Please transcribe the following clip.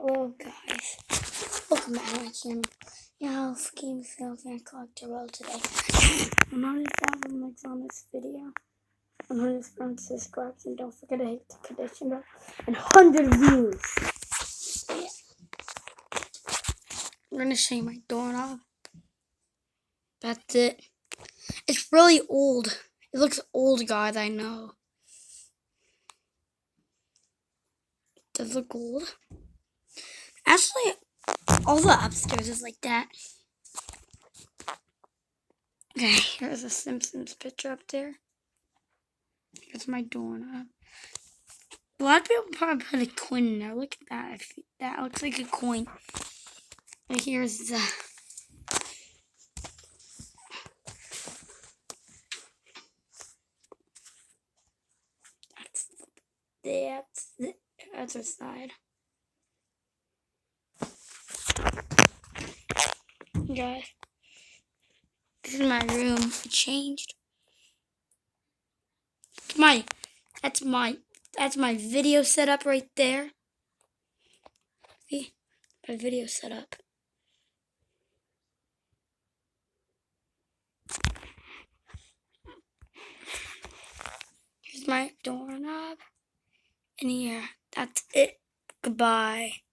Hello guys, welcome back to my channel. Yeah, Game Sales and Collector World today. I'm on this video. 100 friends, subscribes, and don't forget to hit the condition bell and 100 views. So yeah, I'm gonna show you my doorknob. That's it. It's really old. It looks old, guys. I know. It does look old. Actually, all the upstairs is like that. Okay, here's a Simpsons picture up there. Here's my doorknob. A lot of people probably put a coin in there. Look at that. That looks like a coin. And here's the... That's the other side. Guys, this is my room. It changed. That's my video setup right there. See? My video setup. Here's my doorknob. And here, that's it. Goodbye.